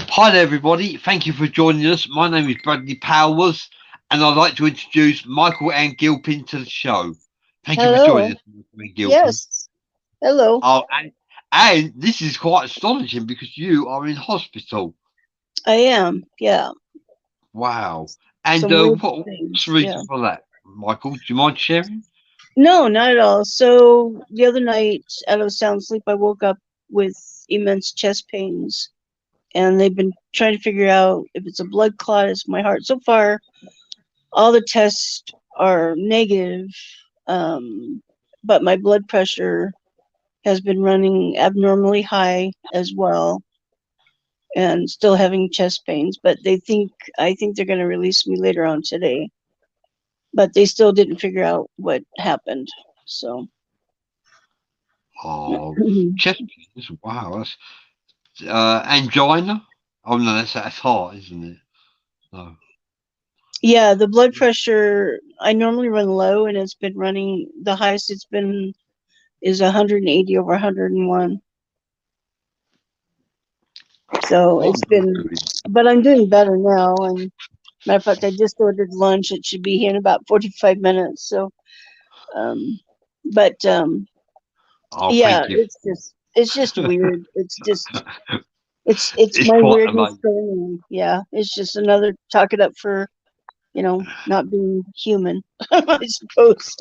Hi there, everybody. Thank you for joining us. My name is Bradley Powers, and I'd like to introduce Michael and Gilpin to the show. Thank you for joining us, Michael and Gilpin. Yes. Hello. Oh, and this is quite astonishing because you are in hospital. I am. Yeah. Wow. And what's the reason for that, Michael? Do you mind sharing? No, not at all. So the other night, out of sound sleep, I woke up with immense chest pains, and they've been trying to figure out if it's a blood clot, it's my heart. So far, all the tests are negative, but my blood pressure has been running abnormally high as well, and still having chest pains. But I think they're going to release me later on today. But they still didn't figure out what happened. So. Oh, chest pains. Wow, that's angina. Oh no, that's heart, isn't it? No. Yeah, the blood pressure, I normally run low, and it's been running, the highest it's been is 180 over 101. So it's been, but I'm doing better now. And matter of fact, I just ordered lunch. It should be here in about 45 minutes. So, but yeah, it's just weird. It's just, it's my weirdness going. Yeah, it's just another chalk it up for, not being human, I suppose.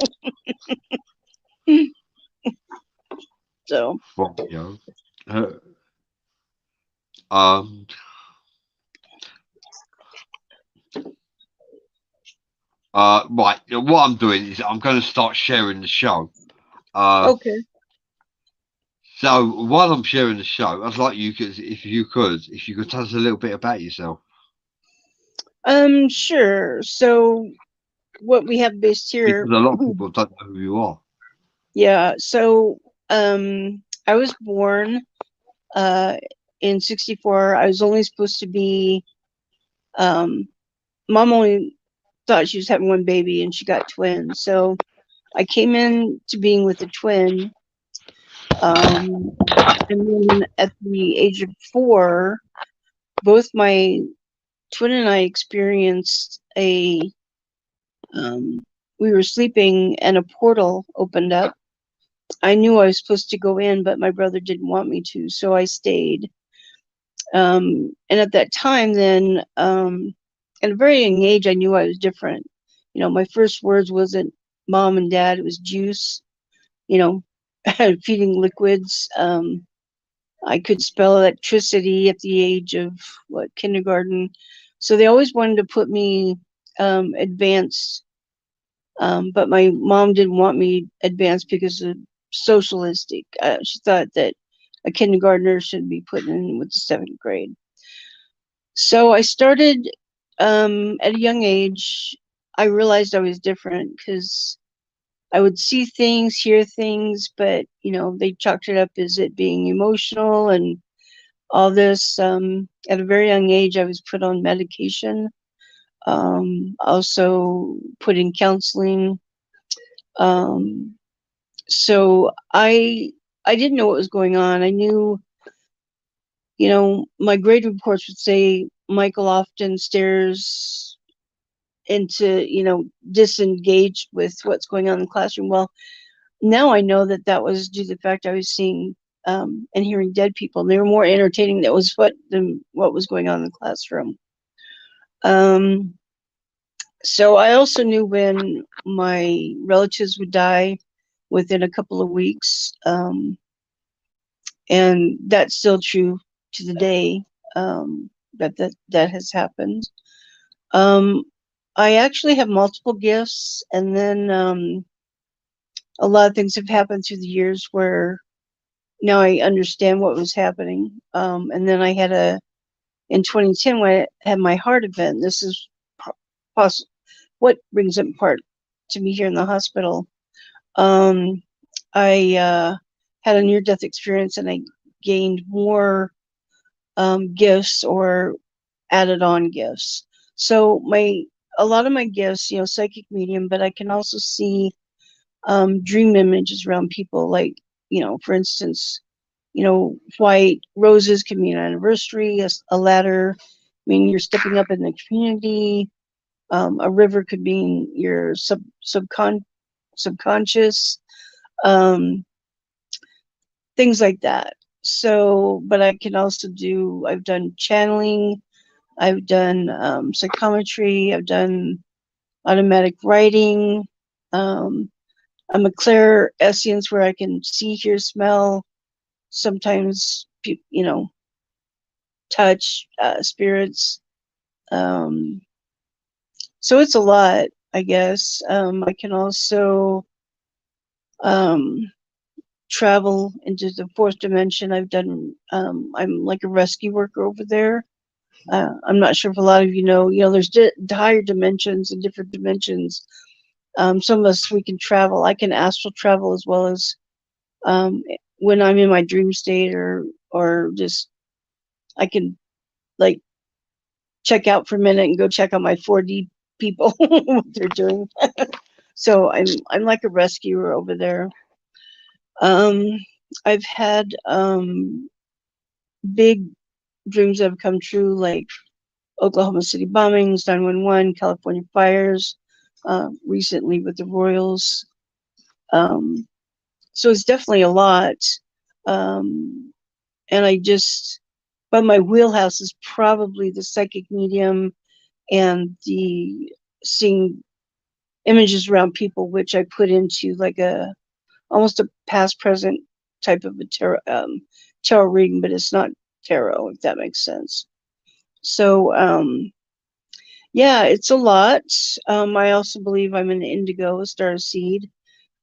So. Well, right. What I'm doing is I'm going to start sharing the show. Okay. So while I'm sharing the show, I'd like you, if you could tell us a little bit about yourself. Sure. So what we have based here, because a lot of people don't know who you are. Yeah. So I was born in '64. I was only supposed to be. Mom only thought she was having one baby, and she got twins. So I came in to being with a twin. And then at the age of 4, both my twin and I experienced we were sleeping and a portal opened up. I knew I was supposed to go in, but my brother didn't want me to, so I stayed. And at that time, then, at a very young age, I knew I was different. My first words wasn't mom and dad, it was juice, feeding liquids. I could spell electricity at the age of kindergarten. So they always wanted to put me advanced, but my mom didn't want me advanced because of socialistic. She thought that a kindergartner should be put in with the 7th grade. So I started at a young age. I realized I was different because I would see things, hear things, but they chalked it up as it being emotional and all this. At a very young age, I was put on medication. Also put in counseling. So I didn't know what was going on. I knew, my grade reports would say Michael often stares into, disengaged with what's going on in the classroom. Well, now I know that was due to the fact I was seeing and hearing dead people. They were more entertaining. That was than what was going on in the classroom. So I also knew when my relatives would die within a couple of weeks. And that's still true to the day, that has happened. I actually have multiple gifts, and then a lot of things have happened through the years where now I understand what was happening. And then I had in 2010 when I had my heart event. This is what brings it apart to me here in the hospital. I had a near-death experience, and I gained more gifts or added on gifts. So a lot of my gifts, psychic medium, but I can also see dream images around people, like, for instance, white roses can mean an anniversary, a ladder meaning you're stepping up in the community. A river could mean your subconscious, things like that. So, but I can also I've done channeling, I've done psychometry, I've done automatic writing. I'm a clairessence where I can see, hear, smell, sometimes, touch spirits. So it's a lot, I guess. I can also travel into the fourth dimension. I'm like a rescue worker over there. I'm not sure if a lot of you know, there's higher dimensions and different dimensions. Some of us, we can travel. I can astral travel as well as when I'm in my dream state, or just I can like check out for a minute and go check on my 4D people what they're doing. So I'm like a rescuer over there. I've had big dreams that have come true, like Oklahoma City bombings, 911, California fires, recently with the Royals. So it's definitely a lot. And but my wheelhouse is probably the psychic medium and the seeing images around people, which I put into like almost a past present type of a tarot reading, but it's not tarot, if that makes sense. So yeah, it's a lot. I also believe I'm an indigo, a star seed.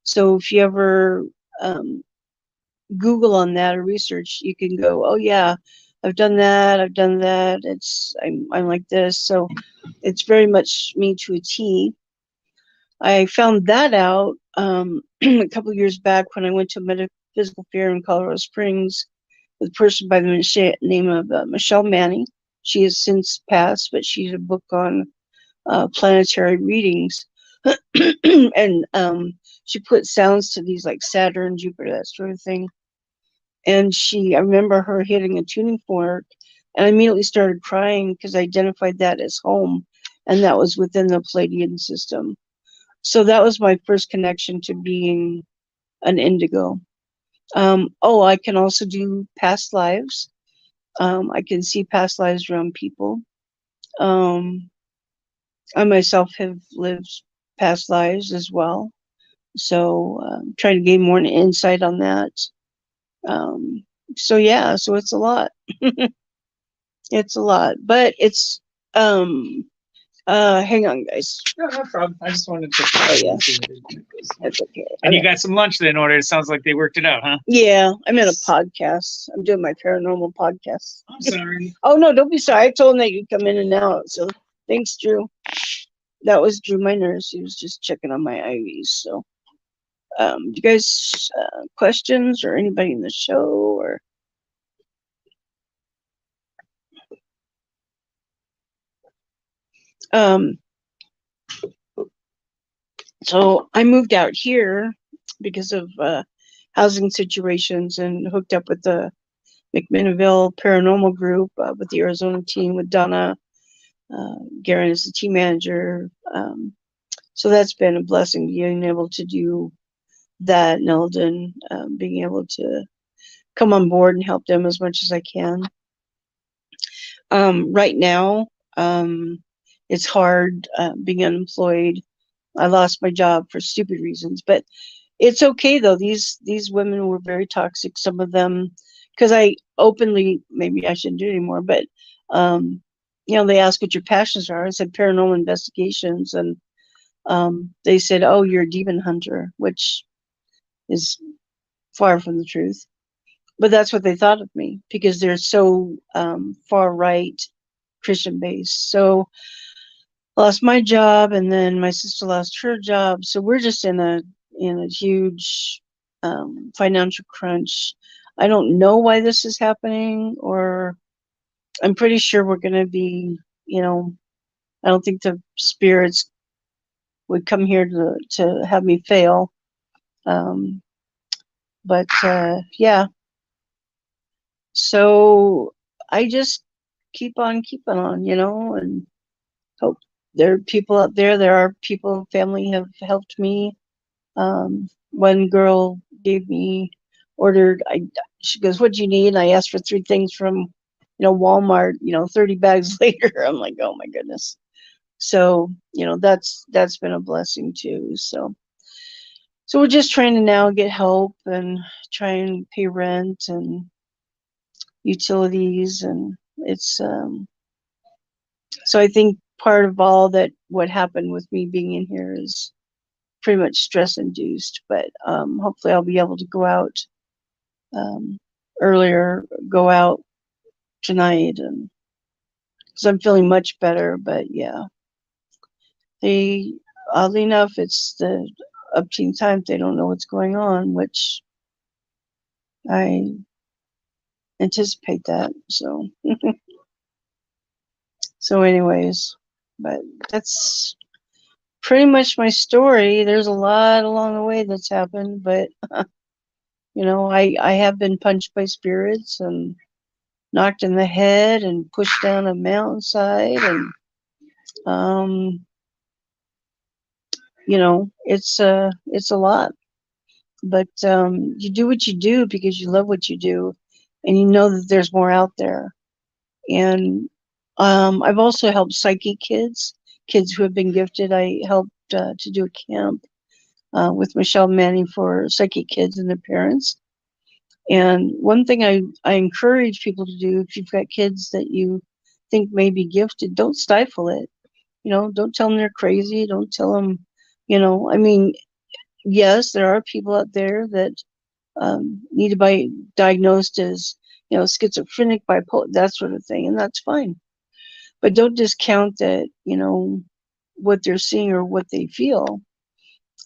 So if you ever Google on that or research, you can go, oh yeah, I've done that. I'm like this. So it's very much me to a T. I found that out a couple of years back when I went to a metaphysical fair in Colorado Springs with a person by the name of Michelle Manning. She has since passed, but she's a book on planetary readings. And she put sounds to these, like Saturn, Jupiter, that sort of thing. And I remember her hitting a tuning fork, and I immediately started crying because I identified that as home, and that was within the Palladian system. So that was my first connection to being an indigo. I can also do past lives. I can see past lives around people. I myself have lived past lives as well. So trying to gain more insight on that. So yeah, so it's a lot. It's a lot, but it's hang on, guys. No, no problem. I just wanted to. Oh yeah, that's okay. And you got some lunch then ordered. It sounds like they worked it out, huh? Yeah, I'm in a podcast. I'm doing my paranormal podcast. I'm sorry. Oh no, don't be sorry. I told him that you'd come in and out. So thanks, Drew. That was Drew, my nurse. He was just checking on my IVs. So, do you guys questions or anybody in the show or? So I moved out here because of housing situations and hooked up with the McMinnville Paranormal Group with the Arizona team with Donna. Garen is the team manager. So that's been a blessing, being able to do that, and Eldon, being able to come on board and help them as much as I can. Right now, it's hard being unemployed. I lost my job for stupid reasons, but it's okay though. These women were very toxic. Some of them, because I openly, maybe I shouldn't do it anymore, but they asked what your passions are. I said paranormal investigations, and they said, "Oh, you're a demon hunter," which is far from the truth. but that's what they thought of me because they're so far right Christian based. So I lost my job, and then my sister lost her job. So we're just in a huge financial crunch. I don't know why this is happening, or I'm pretty sure we're going to be, I don't think the spirits would come here to have me fail. But yeah, so I just keep on keeping on, and hope there are people out there. There are people, family have helped me. One girl gave me, she goes, "What do you need?" And I asked for 3 things from, Walmart, 30 bags later. I'm like, oh my goodness. So, that's been a blessing too. So we're just trying to now get help and try and pay rent and utilities. And it's, so I think part of all that, what happened with me being in here is pretty much stress induced, but hopefully I'll be able to go out go out tonight, and because I'm feeling much better. But yeah, oddly enough, it's the upteen time they don't know what's going on, which I anticipate that. So anyways, but that's pretty much my story. There's a lot along the way that's happened, but I have been punched by spirits and knocked in the head and pushed down a mountainside, and it's a lot. But you do what you do because you love what you do, and you know that there's more out there. And I've also helped psychic kids who have been gifted. I helped to do a camp with Michelle Manning for psychic kids and their parents. And one thing I encourage people to do, if you've got kids that you think may be gifted, don't stifle it. Don't tell them they're crazy. Don't tell them, I mean, yes, there are people out there that need to be diagnosed as, schizophrenic, bipolar, that sort of thing, and that's fine. But don't discount that, what they're seeing or what they feel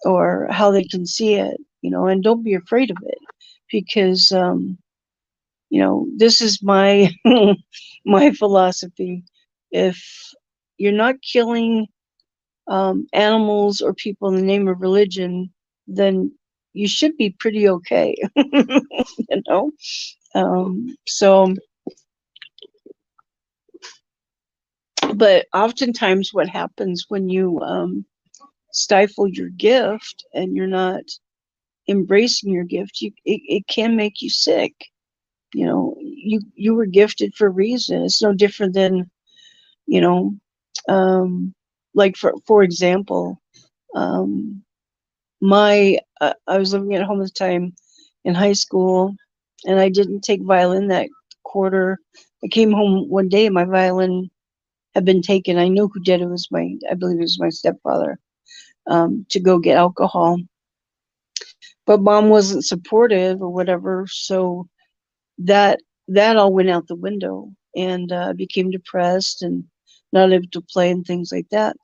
or how they can see it, and don't be afraid of it, because this is my my philosophy. If you're not killing animals or people in the name of religion, then you should be pretty okay. So, but oftentimes what happens when you stifle your gift and you're not embracing your gift, it can make you sick. You were gifted for a reason. It's no different than, like for example, I was living at home at the time in high school, and I didn't take violin that quarter. I came home one day and my violin had been taken. I knew who did it. I believe it was my stepfather, to go get alcohol. But mom wasn't supportive or whatever, so that all went out the window, and became depressed and not able to play and things like that.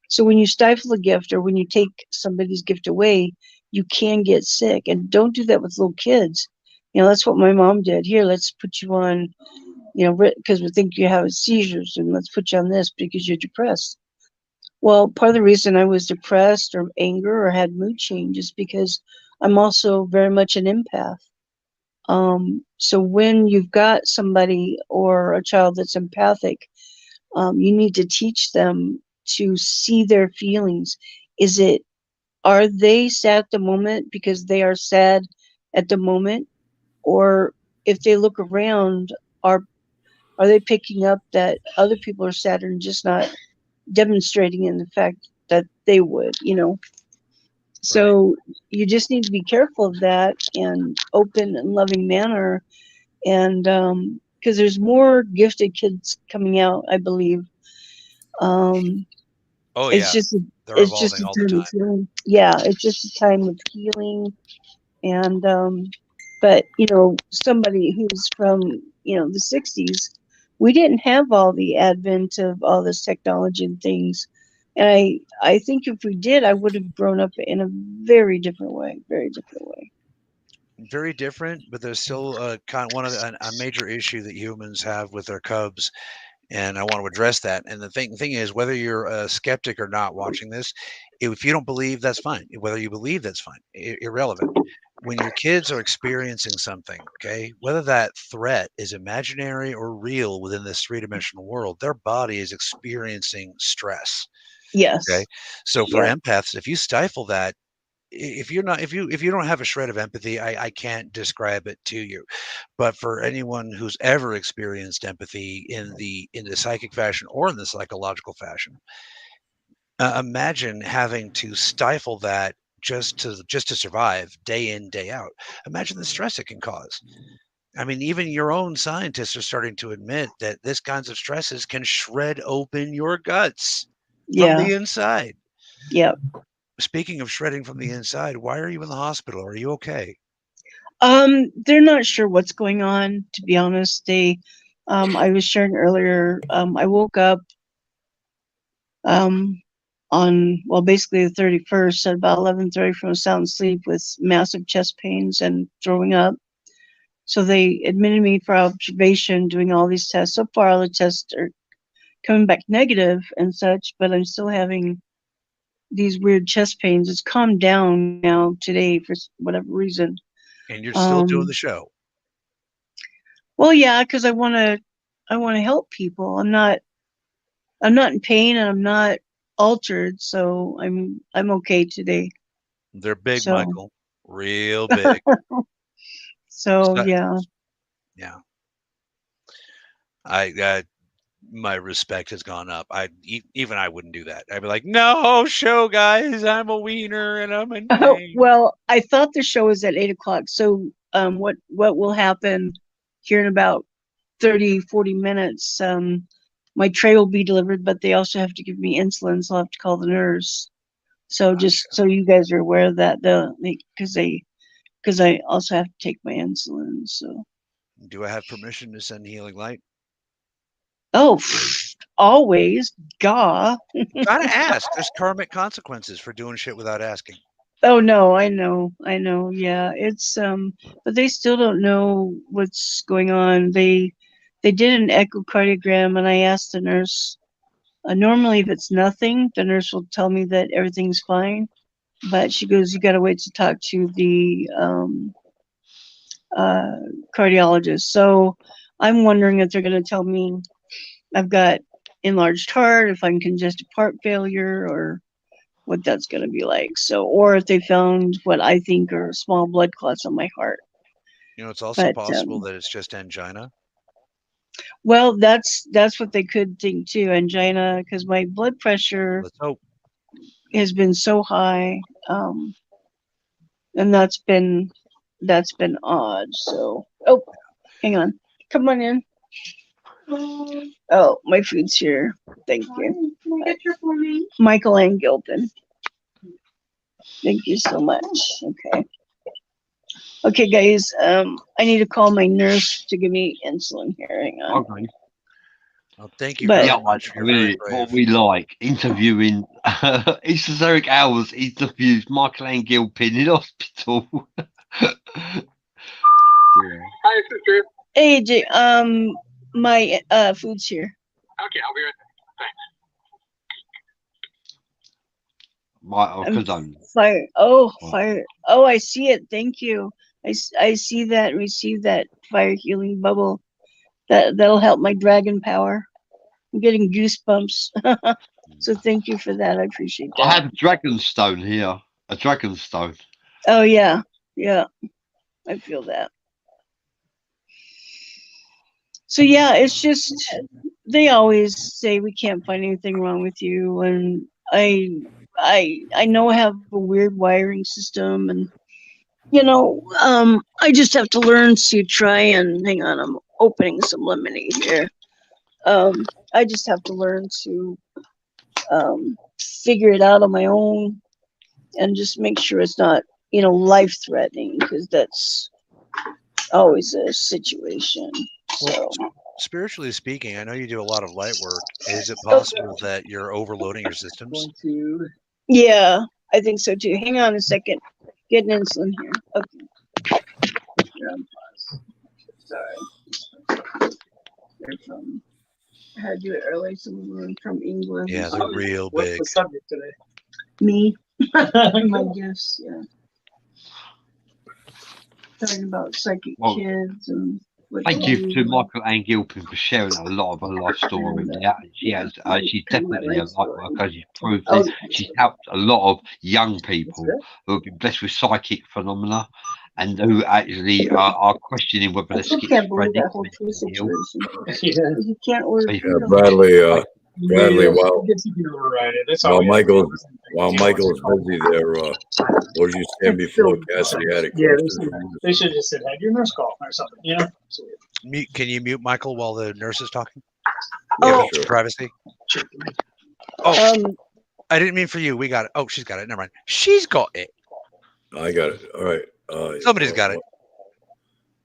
So when you stifle a gift or when you take somebody's gift away, you can get sick. And don't do that with little kids. That's what my mom did. Here, let's put you on, because we think you have seizures, and let's put you on this because you're depressed. Well, part of the reason I was depressed or anger or had mood changes because I'm also very much an empath. So when you've got somebody or a child that's empathic, you need to teach them to see their feelings. Are they sad at the moment because they are sad at the moment? Or if they look around, are they picking up that other people are sad and just not demonstrating in the fact that they would, So you just need to be careful of that and open and loving manner. And because there's more gifted kids coming out, I believe. Oh It's yeah, just they're evolving all the time. It's just a time of healing, and But, somebody who's from, the 60s, we didn't have all the advent of all this technology and things. And I think if we did, I would have grown up in a very different way, very different way. Very different, but there's still a major issue that humans have with their cubs, and I want to address that. And the thing is, whether you're a skeptic or not watching this, if you don't believe, that's fine. Whether you believe, that's fine. Irrelevant. When your kids are experiencing something, okay, whether that threat is imaginary or real within this three-dimensional world, their body is experiencing stress. Yes. Okay, so for Yeah. empaths, if you stifle that, if you don't have a shred of empathy, I can't describe it to you. But for anyone who's ever experienced empathy in the psychic fashion or in the psychological fashion, imagine having to stifle that just to survive day in, day out. Imagine the stress it can cause. I mean, even your own scientists are starting to admit that this kinds of stresses can shred open your guts from Yeah. the inside. Yeah. Speaking of shredding from the inside, why are you in the hospital? Are you okay? They're not sure what's going on, to be honest. I was sharing earlier, I woke up, basically the 31st at about 11:30 from a sound sleep with massive chest pains and throwing up. So they admitted me for observation, doing all these tests. So far, all the tests are coming back negative and such, but I'm still having these weird chest pains. It's calmed down now today for whatever reason. And you're still doing the show. Well, yeah, because I want to help people. I'm not in pain and I'm not altered, so I'm okay today. They're big, So, Michael. Real big. So yeah. Yeah. My respect has gone up. Even I wouldn't do that. I'd be like, no show, guys. I'm a wiener and I'm in pain. Well, I thought the show was at 8:00. So what will happen here in about 30-40 minutes? My tray will be delivered, but they also have to give me insulin, so I'll have to call the nurse. So just so you guys are aware of that, because I also have to take my insulin. So do I have permission to send healing light? Oh, always, gah. Gotta ask. There's karmic consequences for doing shit without asking. Oh no, I know. Yeah, it's but they still don't know what's going on. They did an echocardiogram, and I asked the nurse. Normally, if it's nothing, the nurse will tell me that everything's fine. But she goes, "You got to wait to talk to the cardiologist." So I'm wondering if they're going to tell me I've got enlarged heart, if I'm congestive heart failure, or what that's going to be like. So, or if they found what I think are small blood clots on my heart. It's also possible that it's just angina. Well, that's what they could think too, angina, because my blood pressure has been so high, and that's been odd. So, hang on, come on in. Oh, my food's here. Thank you. Can I get your full name? Michael Ann Gilpin. Thank you so much. Okay, guys. I need to call my nurse to give me insulin here. Hang on. Okay. Well, thank you very much. Really, what we like interviewing Esoteric Hours interviews Michael Ann Gilpin in hospital. Hi, sister. Hey, Jay. My food's here. Okay, I'll be right back. Thanks. Fire. Oh, fire. Oh, I see it. Thank you. I see that. Receive that fire healing bubble. That'll help my dragon power. I'm getting goosebumps. So thank you for that. I appreciate that. I have a dragon stone here. A dragon stone. Oh yeah. I feel that. So yeah, it's just they always say we can't find anything wrong with you, and I know I have a weird wiring system, and I just have to learn to try and hang on. I'm opening some lemonade here. I just have to learn to figure it out on my own, and just make sure it's not life threatening, because always a situation. Well, So spiritually speaking, I know you do a lot of light work. Is it possible that you're overloading your systems? Going to. yeah, I think so too. Hang on a second. Getting insulin here. Okay. You're on pause. Sorry. They're from. I had to do it early. Someone from England. Yeah, they're real What's big. the subject today? Me. My gifts. Yeah. Talking about psychic kids and what Thank they you do. to Michael Ann Gilpin for sharing a lot of her life story. She's definitely a light worker. She's proved this. She's helped a lot of young people who have been blessed with psychic phenomena and who actually are questioning whether I they're still can't believe schizophrenic. that whole tree situation. Yeah. You can't order Yeah, food. Bradley, Bradley, Yeah, while I guess you can override it. That's all. while Michael's busy there, was you saying before Cassidy had a Yeah, question? they should just said, "Have your nurse call" or something. You know. So, Can you mute Michael while the nurse is talking? Yeah, Oh. sure. Privacy. sure. Oh, I didn't mean for you. We got it. Oh, she's got it. Never mind. She's got it. I got it. All right. Somebody's got it.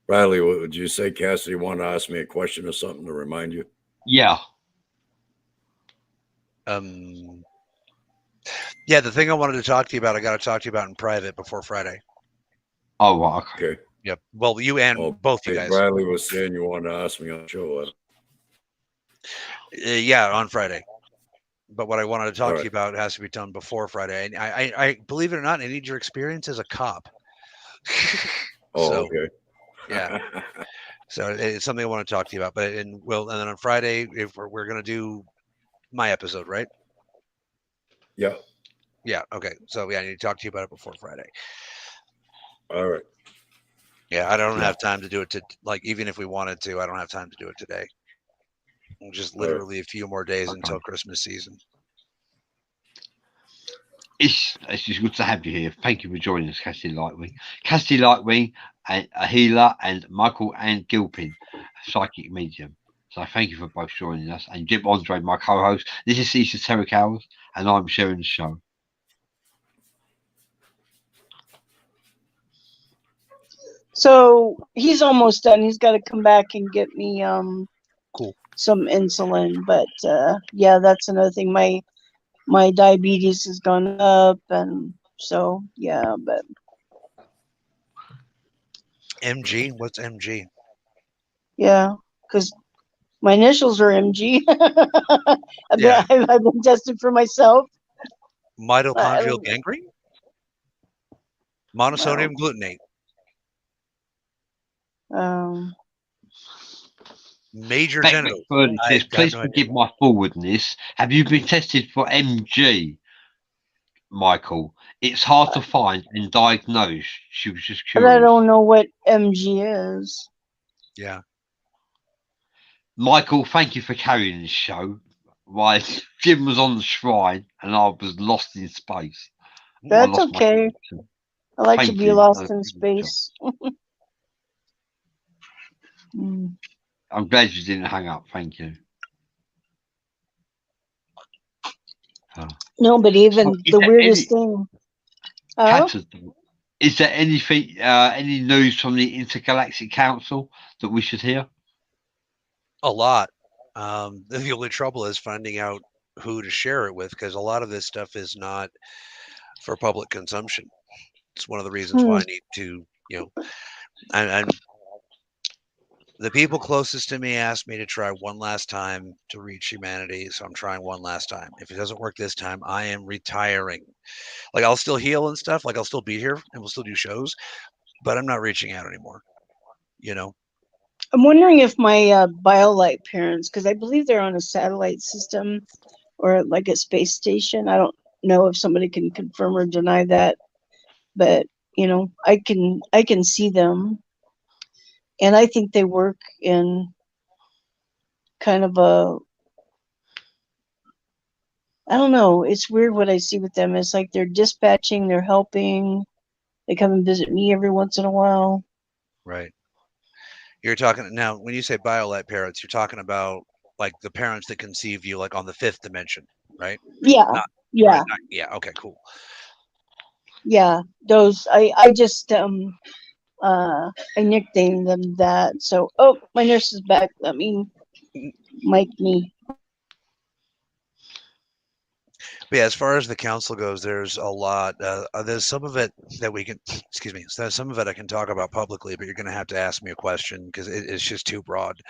Bradley, what would you say? Cassidy wanted to ask me a question or something to remind you? yeah. Yeah, the thing I wanted to talk to you about, I got to talk to you about in private before Friday. Oh, right. Okay. Okay. Yep. Well, you and both you guys. Bradley was saying you wanted to ask me on the show. Yeah, on Friday. But what I wanted to talk All to right. you about has to be done before Friday. And I believe it or not, I need your experience as a cop. Oh, So, okay. yeah. So it's something I want to talk to you about. But and then on Friday, if we're gonna do my episode, right? Yeah. Yeah. Okay. So yeah, I need to talk to you about it before Friday. All right. Yeah, I don't have time to do it even if we wanted to, I don't have time to do it today. Just literally a few more days until Christmas season. It's just good to have you here. Thank you for joining us, Cassidy Lightwing. Cassidy Lightwing, a healer, and Michael Ann Gilpin, a psychic medium. So thank you for both joining us. And Jim Andre, my co-host. This is Esoteric Hours, and I'm sharing the show. So he's almost done. He's got to come back and get me Cool. some insulin. But yeah, that's another thing. My diabetes has gone up, and so yeah. But MG? What's MG? yeah, because my initials are MG. Yeah. I've been tested for myself. Mitochondrial gangrene? Monosodium glutamate. Major genital. Says, please forgive my forwardness. Have you been tested for MG, Michael? It's hard to find and diagnose. She was just curious. But I don't know what MG is. Yeah. Michael, thank you for carrying this show. Right, Jim was on the shrine and I was lost in space. That's okay. I like to be lost in space. I'm glad you didn't hang up. Thank you. No, but even the weirdest thing. Is there anything, any news from the Intergalactic Council that we should hear? A lot. The only trouble is finding out who to share it with, because a lot of this stuff is not for public consumption. It's one of the reasons why I need to, and the people closest to me asked me to try one last time to reach humanity, so I'm trying one last time. If it doesn't work this time, I am retiring. Like, I'll still heal and stuff, like I'll still be here and we'll still do shows, but I'm not reaching out anymore. I'm wondering if my BioLite parents, because I believe they're on a satellite system or like a space station. I don't know if somebody can confirm or deny that, but I can see them, and I think they work in kind of I don't know. It's weird what I see with them. It's like they're dispatching, they're helping. They come and visit me every once in a while. Right. You're talking now, when you say BioLite parents, you're talking about like the parents that conceive you like on the 5th dimension, right? Yeah. Yeah. Yeah. Okay, cool. Yeah. Those, I just, I nicknamed them that. So, oh, my nurse is back. Let me mic me. But yeah, as far as the council goes, there's a lot. There's some of it that we can, excuse me, so some of it I can talk about publicly, but you're going to have to ask me a question because it's just too broad.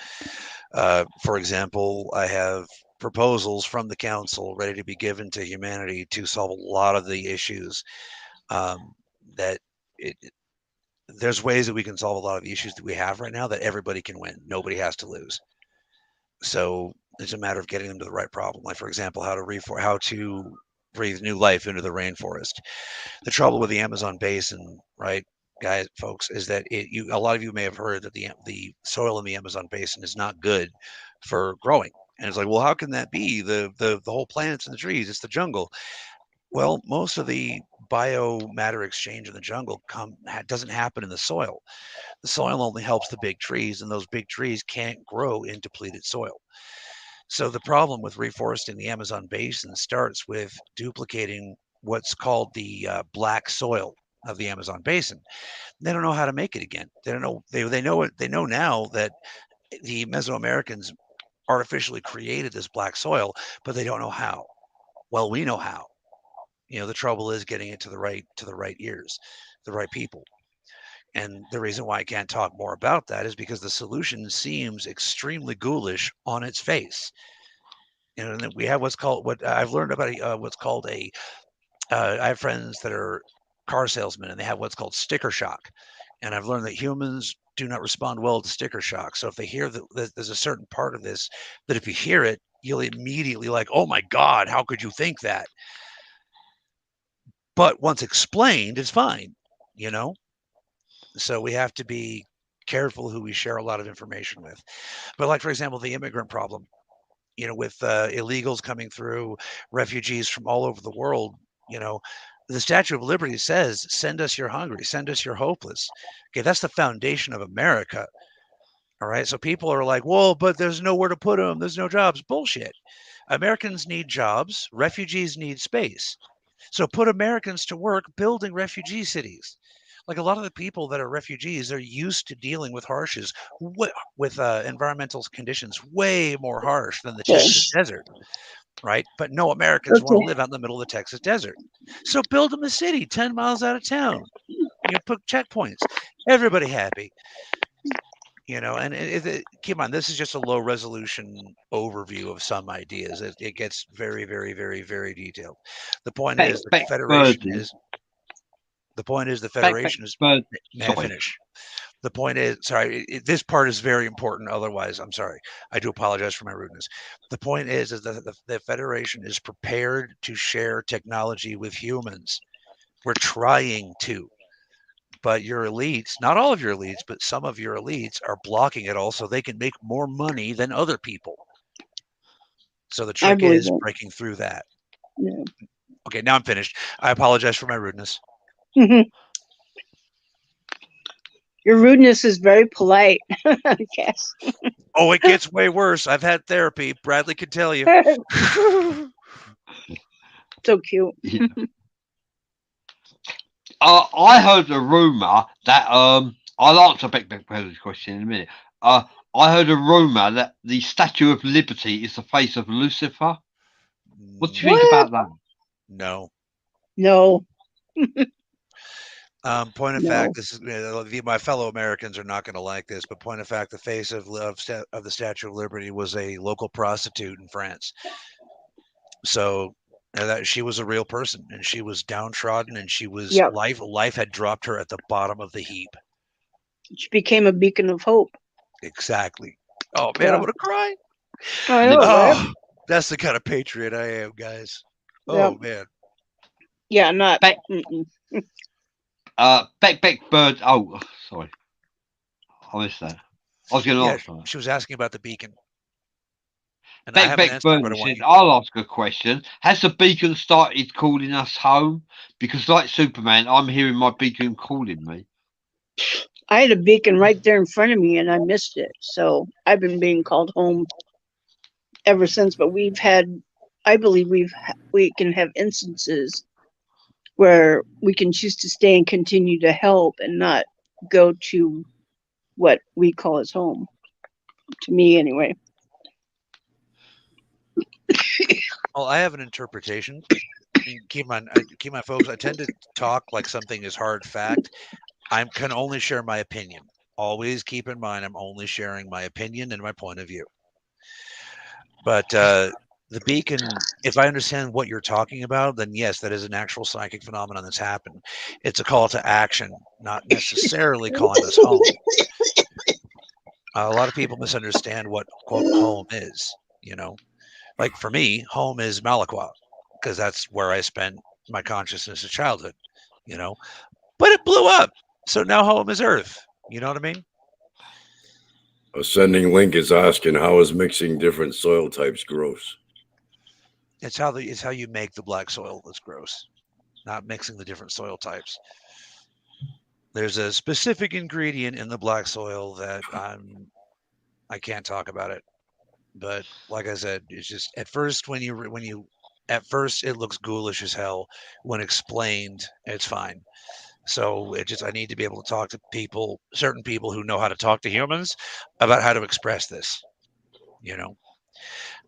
For example, I have proposals from the council ready to be given to humanity to solve a lot of the issues that there's ways that we can solve a lot of the issues that we have right now that everybody can win. Nobody has to lose. So it's a matter of getting them to the right problem. Like, for example, how to breathe new life into the rainforest. The trouble with the Amazon basin, right, guys, folks, is that a lot of you may have heard that the soil in the Amazon basin is not good for growing. And it's like, well, how can that be? The whole planet's in the trees. It's the jungle. Well, most of the biomatter exchange in the jungle doesn't happen in the soil. The soil only helps the big trees, and those big trees can't grow in depleted soil. So the problem with reforesting the Amazon basin starts with duplicating what's called the black soil of the Amazon basin. They don't know how to make it again. They don't know. They know it. They know now that the Mesoamericans artificially created this black soil, but they don't know how. Well, we know how. The trouble is getting it to the right ears, the right people. And the reason why I can't talk more about that is because the solution seems extremely ghoulish on its face. And then we have what I've learned about what's called I have friends that are car salesmen, and they have what's called sticker shock. And I've learned that humans do not respond well to sticker shock. So if they hear that there's a certain part of this, that if you hear it, you'll immediately like, oh my God, how could you think that? But once explained, it's fine, So we have to be careful who we share a lot of information with. But like, for example, the immigrant problem, with illegals coming through, refugees from all over the world, the Statue of Liberty says, send us your hungry, send us your hopeless. Okay, that's the foundation of America. All right. So people are like, whoa, but there's nowhere to put them. There's no jobs. Bullshit. Americans need jobs. Refugees need space. So put Americans to work building refugee cities. Like, a lot of the people that are refugees are used to dealing with with environmental conditions way more harsh than the Texas desert, right? But no Americans want to live out in the middle of the Texas desert. So build them a city 10 miles out of town. Put checkpoints. Everybody happy. And keep on, this is just a low resolution overview of some ideas. It gets very, very, very, very detailed. The point is the Federation is. The point is the Federation is. May I finish? The point is, sorry, this part is very important. Otherwise, I'm sorry. I do apologize for my rudeness. The point is that the Federation is prepared to share technology with humans. We're trying to. But your elites, not all of your elites, but some of your elites are blocking it all so they can make more money than other people. So the trick is breaking through that. Yeah. Okay, now I'm finished. I apologize for my rudeness. Your rudeness is very polite, I guess. Oh, it gets way worse. I've had therapy. Bradley could tell you. So cute. Yeah. I heard a rumor that I'll answer Beck's question in a minute. I heard a rumor that the Statue of Liberty is the face of Lucifer. What do you think about that? No. Point of fact, this is my fellow Americans are not going to like this, but point of fact, the face of the Statue of Liberty was a local prostitute in France. So that she was a real person, and she was downtrodden, and she was life had dropped her at the bottom of the heap. She became a beacon of hope. Exactly. Oh man, I want to cry. I know, right? That's the kind of patriot I am, guys. Oh man. Yeah, not. Beck Bird. Oh, sorry. I missed that. I was going to answer that. She was asking about the beacon. And Beck Bird says, I'll ask a question. Has the beacon started calling us home? Because like Superman, I'm hearing my beacon calling me. I had a beacon right there in front of me and I missed it. So I've been being called home ever since. But I believe we can have instances where we can choose to stay and continue to help and not go to what we call as home. To me, anyway. Well, I have an interpretation. Keep in mind, folks. I tend to talk like something is hard fact. I can only share my opinion. Always keep in mind, I'm only sharing my opinion and my point of view. But the beacon, if I understand what you're talking about, then yes, that is an actual psychic phenomenon that's happened. It's a call to action, not necessarily calling us home. A lot of people misunderstand what, quote, home is, Like for me, home is Malaqua, because that's where I spent my consciousness of childhood, But it blew up. So now home is Earth. You know what I mean? Ascending Link is asking, how is mixing different soil types gross? It's how you make the black soil that's gross, not mixing the different soil types. There's a specific ingredient in the black soil that I can't talk about it. But like I said, it's just at first at first it looks ghoulish as hell. When explained, it's fine. So I need to be able to talk to certain people who know how to talk to humans about how to express this.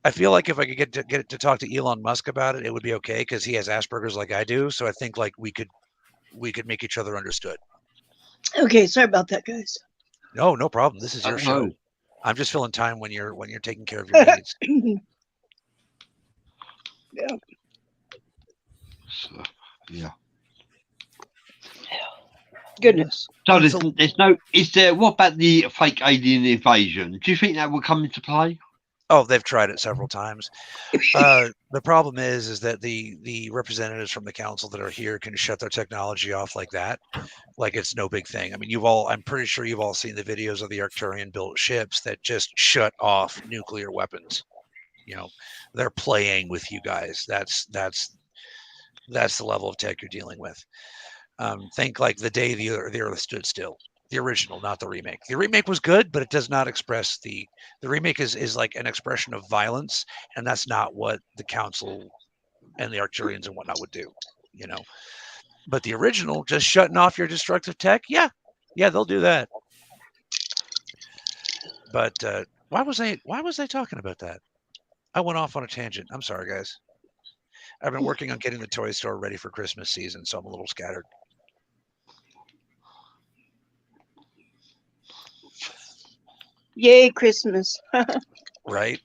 I feel like if I could get to talk to Elon Musk about it, it would be okay because he has Asperger's like I do. So I think like we could make each other understood. Okay, sorry about that, guys. No problem. This is your show. know. I'm just filling time when you're taking care of your needs. Yeah. So, yeah. Goodness. So there's no. Is there? What about the fake alien invasion? Do you think that will come into play? Oh, they've tried it several times. The problem is that the representatives from the council that are here can shut their technology off like that, like it's no big thing. I mean, I'm pretty sure you've all seen the videos of the Arcturian built ships that just shut off nuclear weapons. They're playing with you guys. That's the level of tech you're dealing with. Think like the day the Earth stood still. The original, not the remake. The remake was good, but it does not express the remake is like an expression of violence, and that's not what the council and the Arcturians and whatnot would do, But the original, just shutting off your destructive tech, yeah, they'll do that. But why was I talking about that? I went off on a tangent. I'm sorry, guys. I've been working on getting the toy store ready for Christmas season, so I'm a little scattered. Yay, Christmas. Right?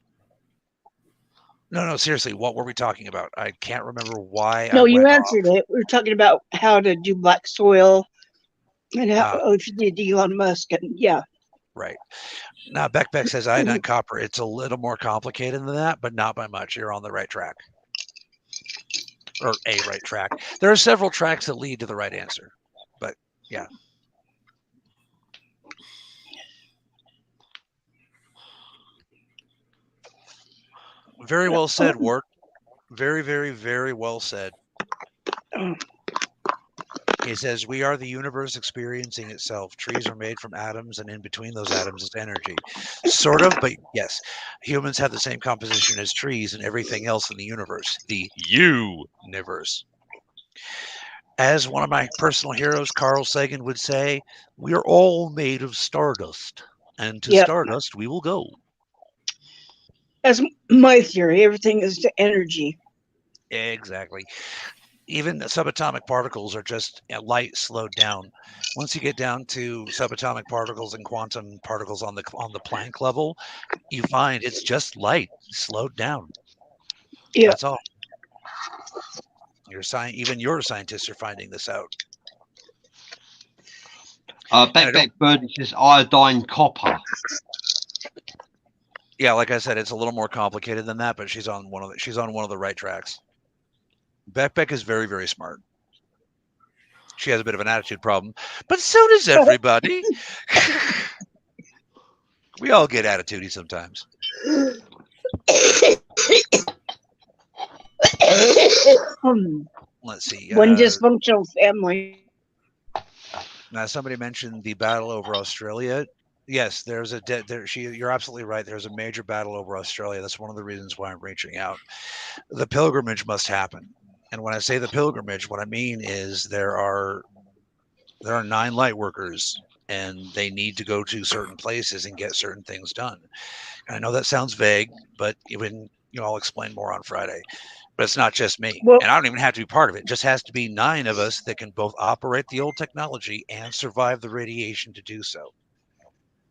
No, seriously, what were we talking about? I can't remember why. No, you answered it. We were talking about how to do black soil and how if you did Elon Musk and yeah. Right. Now Beck says iodine copper. It's a little more complicated than that, but not by much. You're on the right track. Or a right track. There are several tracks that lead to the right answer. But yeah. Very well said, Wart. Very, very, very well said. He says, we are the universe experiencing itself. Trees are made from atoms, and in between those atoms is energy. Sort of, but yes. Humans have the same composition as trees and everything else in the universe. The universe. As one of my personal heroes, Carl Sagan, would say, we are all made of stardust. And to stardust, we will go. That's my theory. Everything is the energy. Exactly. Even the subatomic particles are just light slowed down. Once you get down to subatomic particles and quantum particles on the Planck level, you find it's just light slowed down. Yeah. That's all. Even your scientists are finding this out. Back Bird says iodine copper. Yeah, like I said, it's a little more complicated than that, but she's on one of the right tracks. Beck is very, very smart. She has a bit of an attitude problem, but so does everybody. We all get attitudey sometimes. Let's see. One dysfunctional family. Now, somebody mentioned the battle over Australia. Yes, there's you're absolutely right. There's a major battle over Australia. That's one of the reasons why I'm reaching out. The pilgrimage must happen. And when I say the pilgrimage, what I mean is there are 9 light workers and they need to go to certain places and get certain things done. And I know that sounds vague, but I'll explain more on Friday. But it's not just me. Well- And I don't even have to be part of it. It just has to be 9 of us that can both operate the old technology and survive the radiation to do so.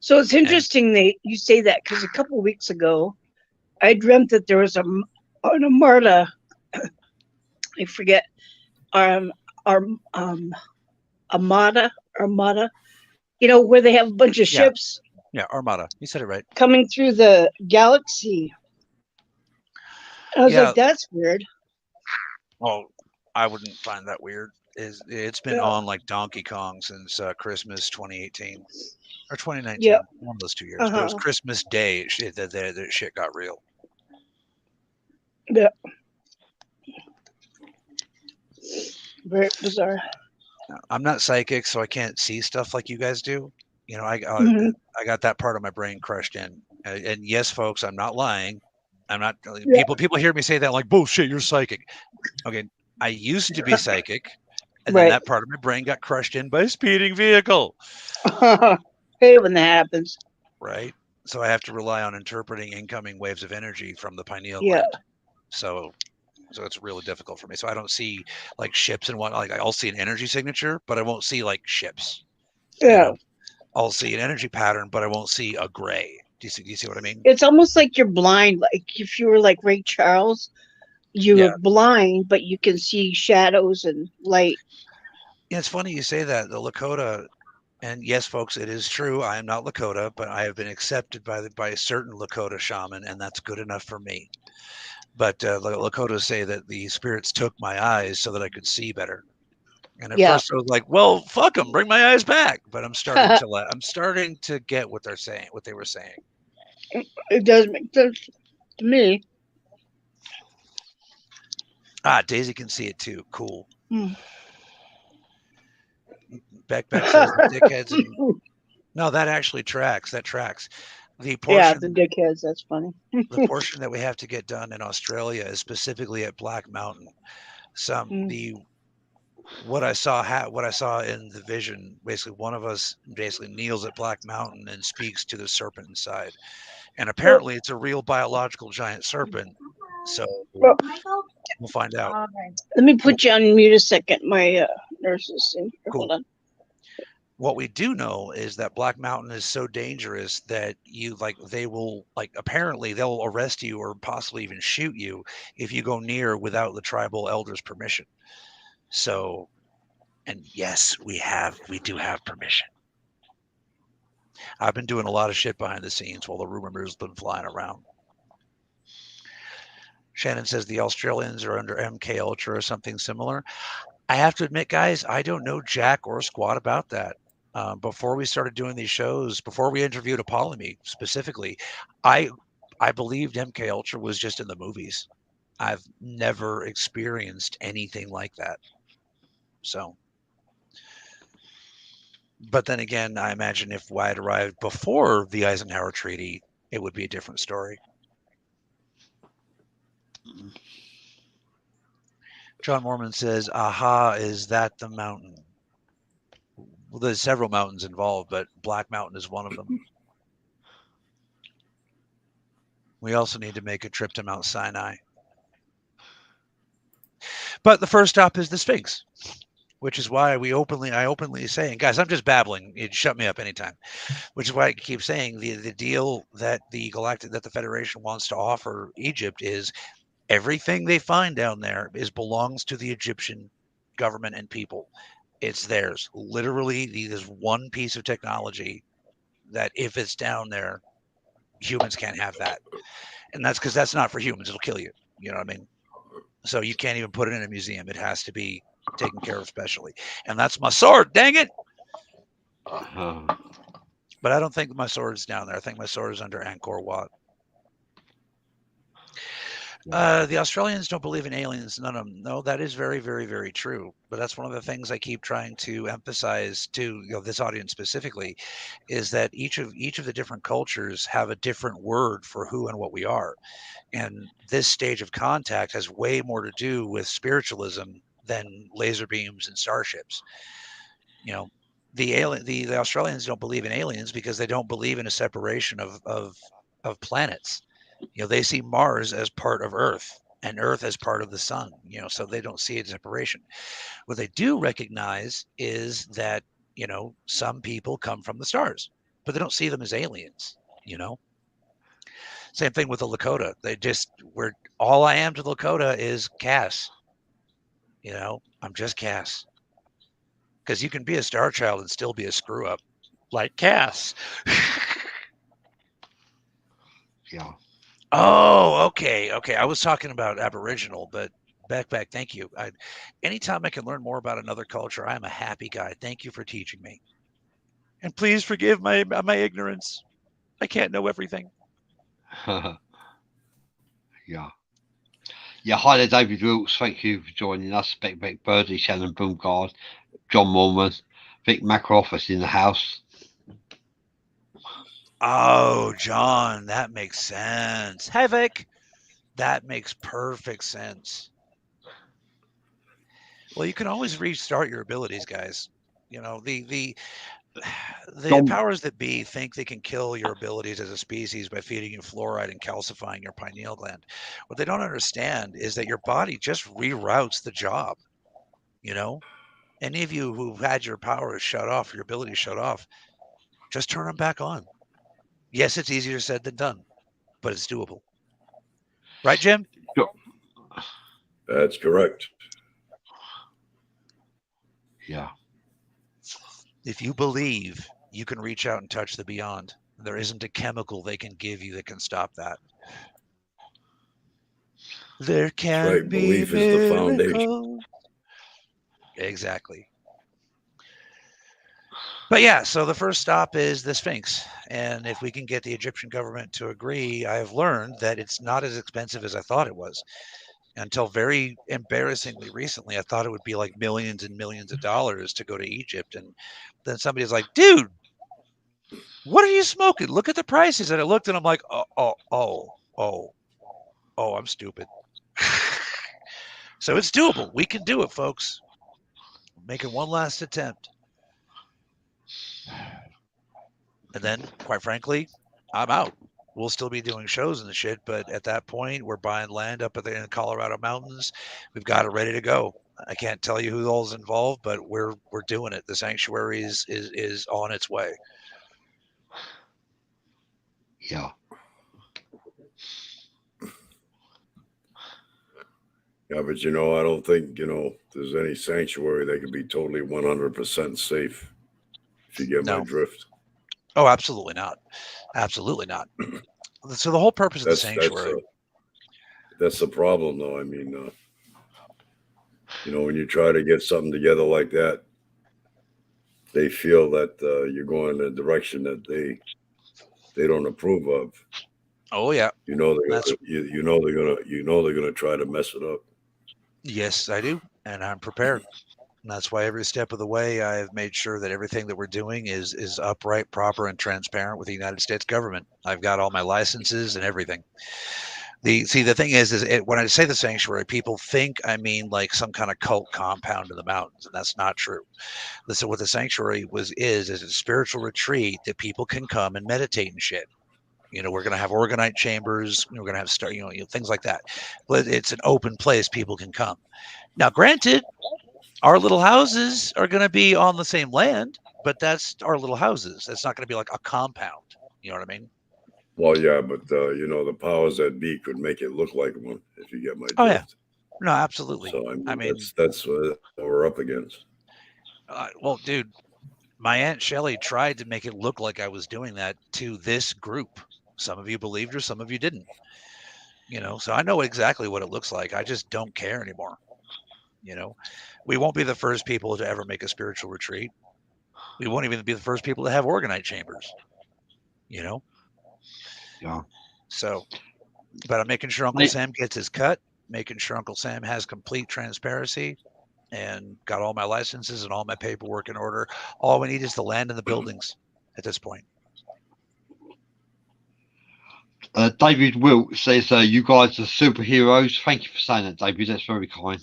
So it's interesting that you say that, because a couple of weeks ago, I dreamt that there was an armada. I forget. Armada. Where they have a bunch of ships. Yeah, Armada. You said it right. Coming through the galaxy. I was like, that's weird. Well, I wouldn't find that weird. It's been on like Donkey Kong since Christmas 2018 or 2019. One of those 2 years. But it was Christmas Day that shit got real. Yeah. Very bizarre. I'm not psychic, so I can't see stuff like you guys do. I got that part of my brain crushed in. And yes, folks, I'm not lying. I'm not. People hear me say that like, bullshit, you're psychic. Okay, I used to be psychic, and then that part of my brain got crushed in by a speeding vehicle. Hate when that happens. Right. So I have to rely on interpreting incoming waves of energy from the pineal gland. So it's really difficult for me. So I don't see like ships and what. Like I'll see an energy signature, but I won't see like ships. Yeah. I'll see an energy pattern, but I won't see a gray. Do you see what I mean? It's almost like you're blind. Like if you were like Ray Charles, you're blind, but you can see shadows and light. Yeah, it's funny you say that. The Lakota, and yes, folks, it is true. I am not Lakota, but I have been accepted by a certain Lakota shaman, and that's good enough for me. But Lakotas say that the spirits took my eyes so that I could see better. And at first I was like, well, fuck them, bring my eyes back. But I'm starting to get what they're saying, what they were saying. It does make sense to me. Daisy can see it too. Cool. Mm. Beck says the dickheads. No, that actually tracks. That tracks. The portion, the dickheads. That's funny. The portion that we have to get done in Australia is specifically at Black Mountain. What I saw in the vision, basically one of us basically kneels at Black Mountain and speaks to the serpent inside. And apparently it's a real biological giant serpent. So we'll find out. Let me put you on mute a second. My nurse is in. Cool. Hold on. What we do know is that Black Mountain is so dangerous that apparently they'll arrest you or possibly even shoot you if you go near without the tribal elders' permission. So, and yes, we do have permission. I've been doing a lot of shit behind the scenes while the rumors have been flying around. Shannon says the Australians are under MK Ultra or something similar. I have to admit, guys, I don't know jack or squat about that. Before we started doing these shows, before we interviewed Apollomy specifically, I believed MK Ultra was just in the movies. I've never experienced anything like that. So, but then again, I imagine if Wyatt arrived before the Eisenhower Treaty, it would be a different story. John Mormon says, aha, is that the mountain? Well, there's several mountains involved, but Black Mountain is one of them. We also need to make a trip to Mount Sinai. But the first stop is the Sphinx, which is why I openly say, and guys, I'm just babbling. You'd shut me up anytime. Which is why I keep saying the deal that the Federation wants to offer Egypt is everything they find down there belongs to the Egyptian government and people. It's theirs. Literally, there's one piece of technology that if it's down there, humans can't have that. And that's because that's not for humans. It'll kill you. You know what I mean? So you can't even put it in a museum. It has to be taken care of specially. And that's my sword. Dang it. But I don't think my sword's down there. I think my sword is under Angkor Wat. The Australians don't believe in aliens. None of them. No, that is very, very, very true. But that's one of the things I keep trying to emphasize to this audience specifically, is that each of the different cultures have a different word for who and what we are. And this stage of contact has way more to do with spiritualism than laser beams and starships. the Australians don't believe in aliens because they don't believe in a separation of planets. You know, they see Mars as part of Earth and Earth as part of the sun, you know, so they don't see a separation. What they do recognize is that, you know, some people come from the stars, but they don't see them as aliens, you know. Same thing with the Lakota. They just, we're, all I am to the Lakota is Cass. You know, I'm just Cass. Because you can be a star child and still be a screw up, like Cass. Yeah. Oh, okay. I was talking about Aboriginal, but back. Thank you. Anytime I can learn more about another culture, I'm a happy guy. Thank you for teaching me. And please forgive my ignorance. I can't know everything. Yeah. Yeah, hi there, David Wilkes. Thank you for joining us. Beck Birdie, Shannon Boomgard, John Mormon, Vic Macroff is in the house. Oh, John, that makes sense. Hey, Vic. That makes perfect sense. Well, you can always restart your abilities, guys. You know, the John, powers that be think they can kill your abilities as a species by feeding you fluoride and calcifying your pineal gland. What they don't understand is that your body just reroutes the job. You know, any of you who've had your powers shut off, your abilities shut off, just turn them back on. Yes, it's easier said than done, but it's doable. Right, Jim? That's correct. Yeah. If you believe you can reach out and touch the beyond, there isn't a chemical they can give you that can stop that. There can That's right. be Belief is the foundation. miracles. Exactly. But yeah, so the first stop is the Sphinx. And if we can get the Egyptian government to agree, I have learned that it's not as expensive as I thought it was. Until very embarrassingly recently, I thought it would be like millions and millions of dollars to go to Egypt. And then somebody's like, dude, what are you smoking? Look at the prices. And I looked and I'm like, I'm stupid. So it's doable. We can do it, folks. Making one last attempt. And then, quite frankly, I'm out. We'll still be doing shows and shit, but at that point, we're buying land up in the Colorado mountains. We've got it ready to go. I can't tell you who all's involved, but we're doing it. The sanctuary is on its way. Yeah. Yeah, but you know, I don't think, you know, there's any sanctuary that can be totally 100% safe, if you get my drift. Oh, absolutely not. Absolutely not. So the whole purpose of the sanctuary. That's the problem, though. I mean, you know, when you try to get something together like that, they feel that you're going in a direction that they don't approve of. Oh yeah. You know they're gonna try to mess it up. Yes, I do, and I'm prepared. And that's why every step of the way, I have made sure that everything that we're doing is upright, proper, and transparent with the United States government. I've got all my licenses and everything. The thing is when I say the sanctuary, people think I mean like some kind of cult compound in the mountains, and that's not true. So what the sanctuary is a spiritual retreat that people can come and meditate and shit. You know, we're going to have organite chambers. We're going to have you know, things like that. But it's an open place people can come. Now, granted, our little houses are going to be on the same land, but that's our little houses. That's not going to be like a compound. You know what I mean? Well, yeah, but you know, the powers that be could make it look like one, if you get my drift. Oh yeah, no, absolutely. So I mean that's what we're up against. Well, dude, my Aunt Shelley tried to make it look like I was doing that to this group. Some of you believed her, some of you didn't. You know, so I know exactly what it looks like. I just don't care anymore. You know, we won't be the first people to ever make a spiritual retreat. We won't even be the first people to have organite chambers. You know? Yeah. So, but I'm making sure Uncle Sam gets his cut, making sure Uncle Sam has complete transparency, and got all my licenses and all my paperwork in order. All we need is the land and the buildings at this point. David Wilt says, you guys are superheroes. Thank you for saying that, David. That's very kind.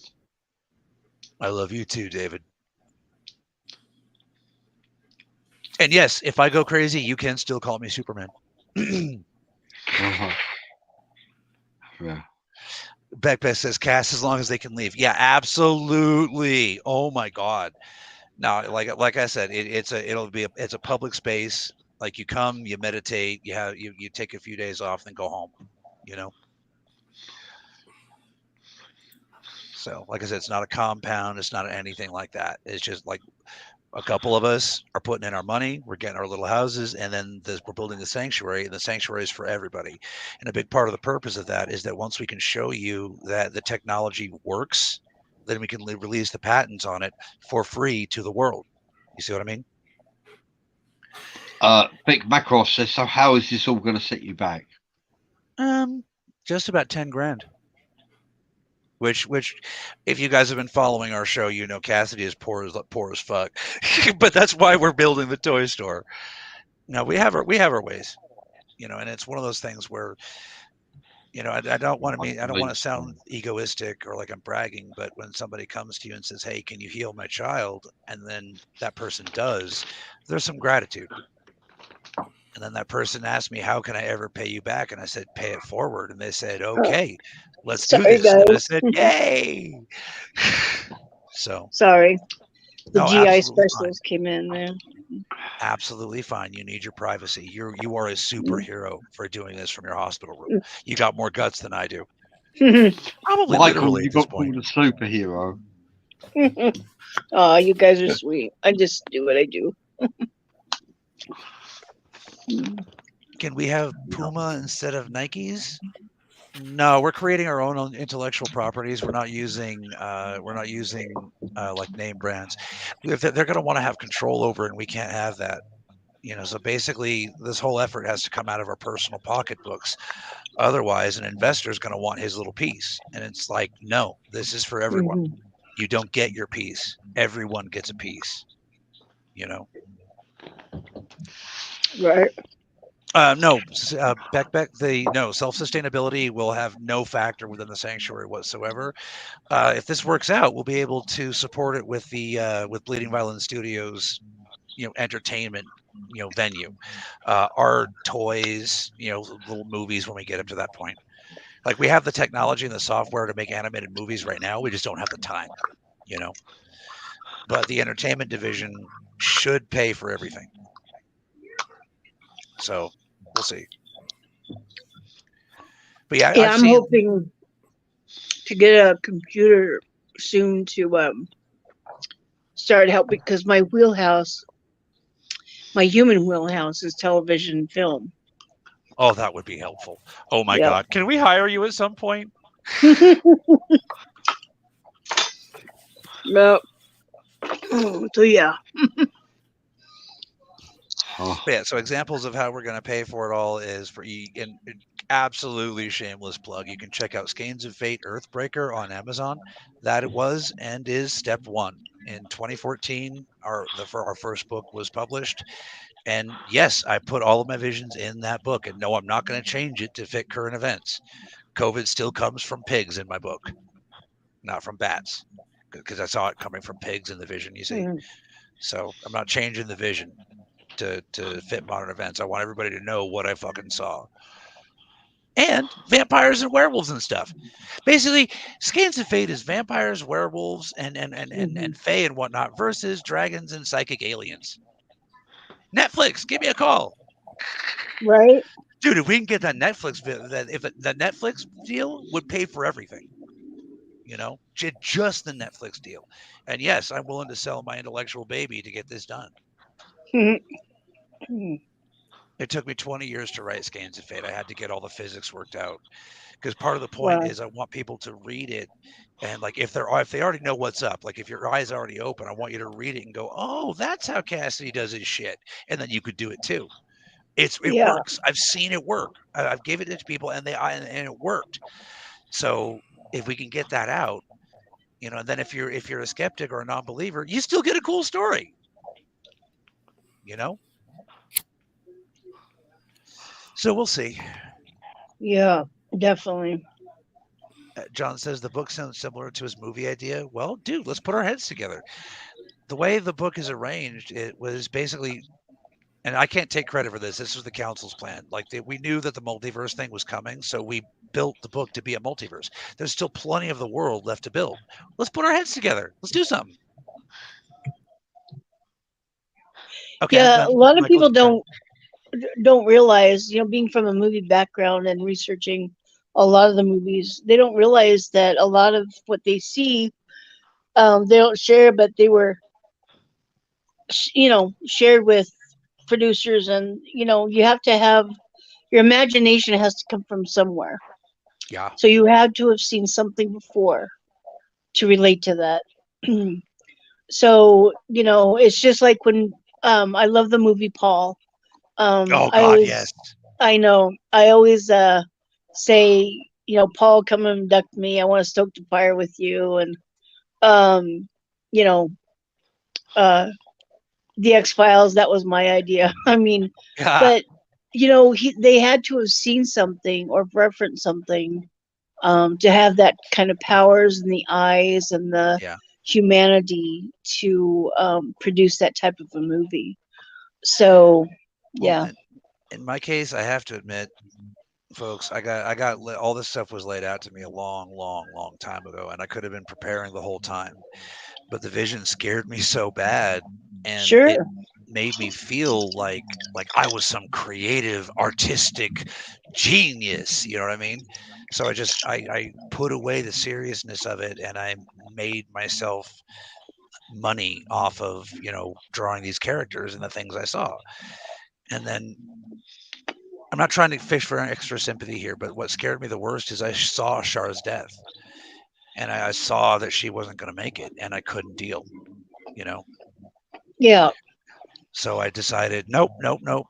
I love you too, David. And yes, if I go crazy, you can still call me Superman. Uh-huh. Yeah. Beckbeck says cast as long as they can leave. Yeah, absolutely. Oh my God. No, like I said, it's a public space. Like you come, you meditate, you take a few days off, then go home. You know. So, like I said, it's not a compound. It's not anything like that. It's just like a couple of us are putting in our money. We're getting our little houses, and then we're building the sanctuary. And the sanctuary is for everybody. And a big part of the purpose of that is that once we can show you that the technology works, then we can release the patents on it for free to the world. You see what I mean? Vic Macross says, so how is this all going to set you back? Just about 10 grand. Which, if you guys have been following our show, you know Cassidy is poor as fuck. But that's why we're building the toy store. No, we have our ways, you know, and it's one of those things where, you know, I don't want to sound egoistic or like I'm bragging, but when somebody comes to you and says, "Hey, can you heal my child?" and then that person does, there's some gratitude. And then that person asked me, "How can I ever pay you back?" And I said, "Pay it forward." And they said, "Okay, let's do Sorry, this." And I guys. said, "Yay!" So Sorry. The no, GI absolutely fine. specials came in there. Absolutely fine. You need your privacy. You are a superhero for doing this from your hospital room. You got more guts than I do. Probably Michael, literally you at this got point. called a superhero. Oh, you guys are sweet. I just do what I do. Can we have Puma instead of Nikes? No, we're creating our own intellectual properties. We're not using like name brands. If they're going to want to have control over it, and we can't have that. You know, so basically, this whole effort has to come out of our personal pocketbooks. Otherwise, an investor is going to want his little piece, and it's like, no, this is for everyone. You don't get your piece. Everyone gets a piece. You know. Right. No, self-sustainability will have no factor within the sanctuary whatsoever. If this works out, we'll be able to support it with the with Bleeding Violin Studios, you know, entertainment, you know, venue, art, toys, you know, little movies when we get up to that point. Like we have the technology and the software to make animated movies right now. We just don't have the time, you know. But the entertainment division should pay for everything. So we'll see. But yeah, I'm hoping to get a computer soon to start helping because my human wheelhouse is television and film. Oh, that would be helpful. Oh my God. Can we hire you at some point? Yep. So yeah. Yeah, so examples of how we're going to pay for it all is and absolutely shameless plug. You can check out Skeins of Fate Earthbreaker on Amazon. That it was and is step one. In 2014, our first book was published. And yes, I put all of my visions in that book. And no, I'm not going to change it to fit current events. COVID still comes from pigs in my book, not from bats, because I saw it coming from pigs in the vision, you see. So I'm not changing the vision to fit modern events. I want everybody to know what I fucking saw. And vampires and werewolves and stuff. Basically, Skeins of Fate is vampires, werewolves, and fae and whatnot versus dragons and psychic aliens. Netflix, give me a call. Right. Dude, if we can get that Netflix, if the Netflix deal would pay for everything, you know, just the Netflix deal. And yes, I'm willing to sell my intellectual baby to get this done. It took me 20 years to write Skeins of Fate. I had to get all the physics worked out because part of the point is I want people to read it. And like, if they already know what's up, like if your eyes already open, I want you to read it and go, oh, that's how Cassidy does his shit. And then you could do it too. It works. I've seen it work. I've given it to people and it worked. So if we can get that out, you know, and then if you're a skeptic or a non-believer, you still get a cool story, you know? So we'll see. Yeah, definitely. John says the book sounds similar to his movie idea. Well, dude, let's put our heads together. The way the book is arranged, it was basically and I can't take credit for this. This was the council's plan. Like we knew that the multiverse thing was coming, so we built the book to be a multiverse. There's still plenty of the world left to build. Let's put our heads together. Let's do something. Okay. Yeah, a lot of Michael's people don't realize, being from a movie background and researching a lot of the movies, they don't realize that a lot of what they see, they don't share, but they were, shared with producers, and you have to have your imagination has to come from somewhere. Yeah. So you had to have seen something before to relate to that. So it's just like when I love the movie Paul. Oh I God, always, yes. I know, I always say, Paul, come and abduct me. I want to stoke the fire with you, and you know, the X-Files. That was my idea. I mean, Yeah. but they had to have seen something or referenced something to have that kind of powers and the eyes and the humanity to produce that type of a movie. So, yeah. In my case, I have to admit, folks, I got all this stuff was laid out to me a long time ago, and I could have been preparing the whole time. But the vision scared me so bad, and it made me feel like I was some creative, artistic genius. You know what I mean? So I put away the seriousness of it, and I made myself money off of drawing these characters and the things I saw. And then I'm not trying to fish for extra sympathy here, but what scared me the worst is I saw Char's death, and I saw that she wasn't going to make it, and I couldn't deal. Yeah. So I decided, nope.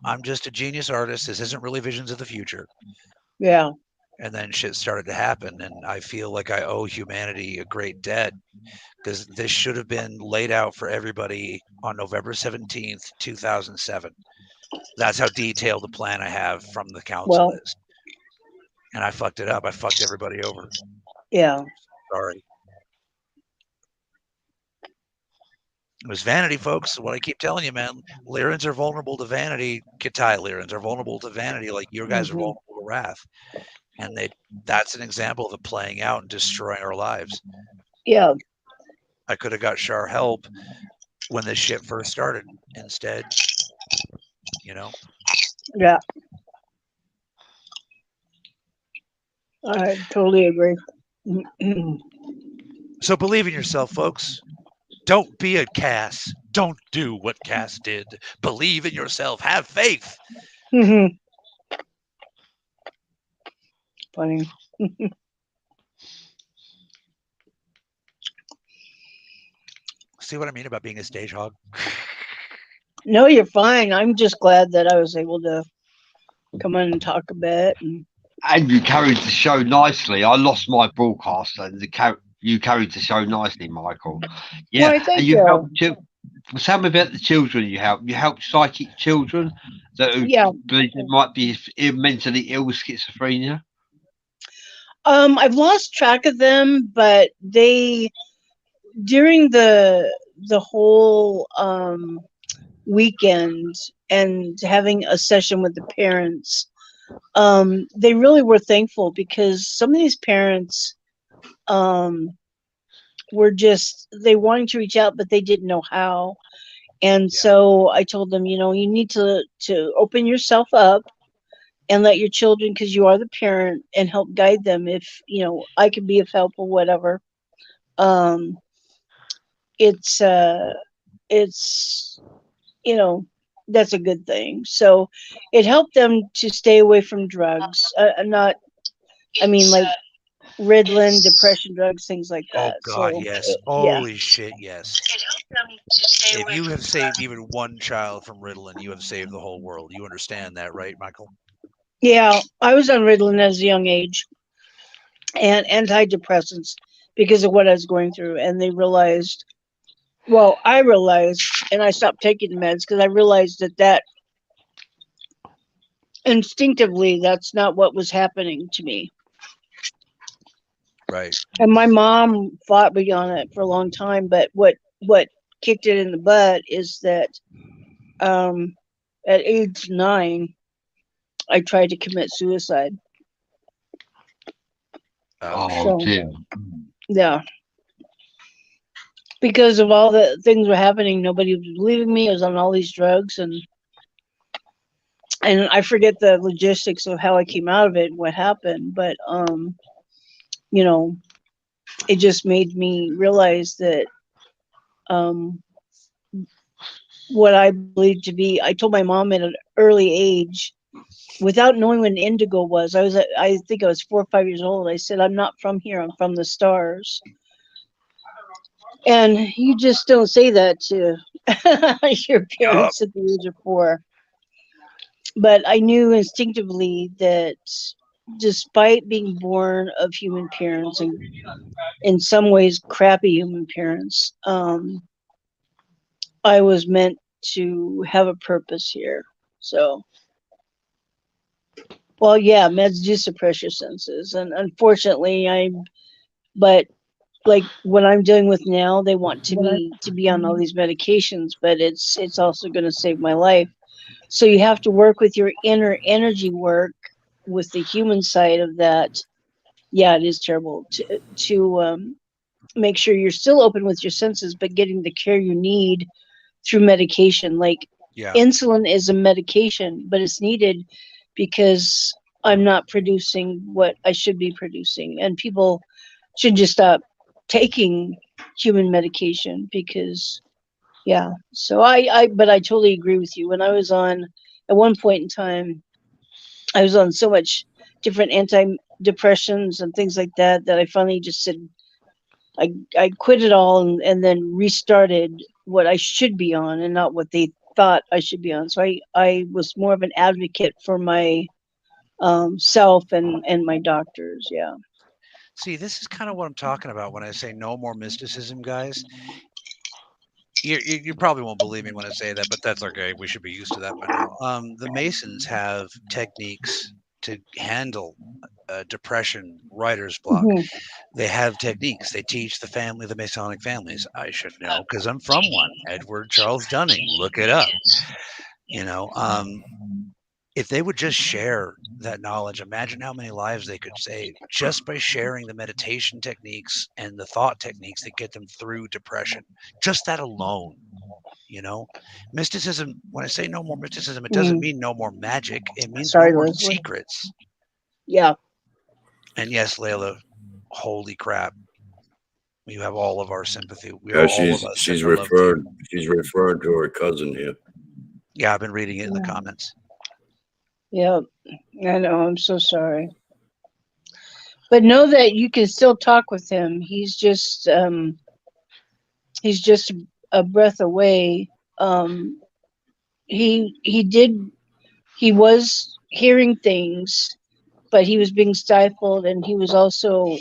I'm just a genius artist. This isn't really visions of the future. Yeah. And then shit started to happen, and I feel like I owe humanity a great debt, because this should have been laid out for everybody on November 17th, 2007. That's how detailed the plan I have from the council is. And I fucked it up. I fucked everybody over. Yeah. Sorry. It was vanity, folks. What I keep telling you, man. Lyrans are vulnerable to vanity. Kitai Lyrans are vulnerable to vanity, like your guys are vulnerable to wrath. And that's an example of it playing out and destroying our lives. Yeah. I could have got Char help when this shit first started. Instead, Yeah. I totally agree. So believe in yourself, folks. Don't be a Cass. Don't do what Cass did. Believe in yourself. Have faith. Funny. See what I mean about being a stage hog? No, you're fine. I'm just glad that I was able to come on and talk a bit. And you carried the show nicely. I lost my broadcast, and you carried the show nicely, Michael. Yeah, Why, thank and you helped. Tell me about the children you help. You help psychic children that believe they might be mentally ill with schizophrenia. I've lost track of them, but during the whole weekend and having a session with the parents, they really were thankful, because some of these parents were they wanting to reach out, but they didn't know how. And so I told them, you need to open yourself up and let your children, because you are the parent, and help guide them. If I can be of help or whatever. It's that's a good thing. So it helped them to stay away from drugs. Like Ritalin, depression drugs, things like that. Oh God, so, yes. Holy shit, yes. If you have saved even one child from Ritalin, you have saved the whole world. You understand that, right, Michael? Yeah, I was on Ritalin at a young age, and antidepressants, because of what I was going through. And I realized, and I stopped taking the meds, because I realized that instinctively, that's not what was happening to me. Right. And my mom fought me on it for a long time, but what kicked it in the butt is that at age 9, I tried to commit suicide. Oh So, dear. yeah. Because of all the things were happening, nobody was believing me. I was on all these drugs, and I forget the logistics of how I came out of it and what happened, but you know, it just made me realize that what I believed to be, I told my mom at an early age, without knowing what an indigo was. I think I was 4 or 5 years old. I said, I'm not from here, I'm from the stars. And you just don't say that to your parents at the age of 4. But I knew instinctively that despite being born of human parents and in some ways crappy human parents, I was meant to have a purpose here. So, well, yeah, meds do suppress your senses, and unfortunately, but like what I'm dealing with now, they want me to be on all these medications, but it's also going to save my life. So you have to work with your inner energy work with the human side of that. Yeah, it is terrible to make sure you're still open with your senses, but getting the care you need through medication. Like insulin is a medication, but it's needed because I'm not producing what I should be producing, and people should just stop taking human medication because yeah. So but I totally agree with you. When I was on, at one point in time, I was on so much different antidepressants and things like that I finally just said I quit it all and then restarted what I should be on and not what they thought I should be on. So I was more of an advocate for my self and my doctors. Yeah. See, this is kind of what I'm talking about when I say no more mysticism, guys. You probably won't believe me when I say that, but that's okay. We should be used to that by now. The Masons have techniques to handle depression, writer's block. They have techniques. They teach the Masonic families. I should know because I'm from one. Edward Charles Dunning. Look it up. You know, if they would just share that knowledge, imagine how many lives they could save just by sharing the meditation techniques and the thought techniques that get them through depression. Just that alone. You know, mysticism, when I say no more mysticism, it doesn't mean no more magic. It means no more secrets. Yeah. And yes, Layla, holy crap. You have all of our sympathy. She's referring to her cousin here. Yeah, I've been reading it in the comments. Yeah, I know. I'm so sorry. But know that you can still talk with him. He's just a breath away. He was hearing things, but he was being stifled, and he was also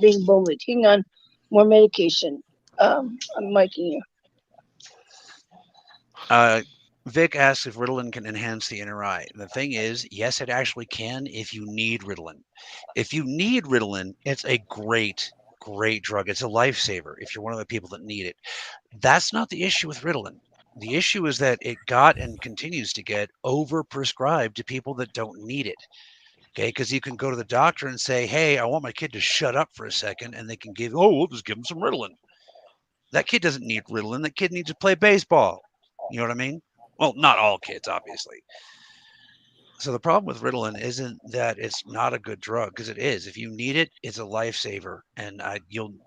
being bullied. Hang on, more medication. I'm miking you. Vic asks if Ritalin can enhance the inner eye. The thing is, yes, it actually can if you need Ritalin. If you need Ritalin, it's a great drug. It's a lifesaver if you're one of the people that need it. That's not the issue with Ritalin. The issue is that it got and continues to get overprescribed to people that don't need it. Okay, because you can go to the doctor and say, hey, I want my kid to shut up for a second, and they can we'll just give him some Ritalin. That kid doesn't need Ritalin. That kid needs to play baseball. You know what I mean? Well, not all kids, obviously. So the problem with Ritalin isn't that it's not a good drug, because it is. If you need it, it's a lifesaver, and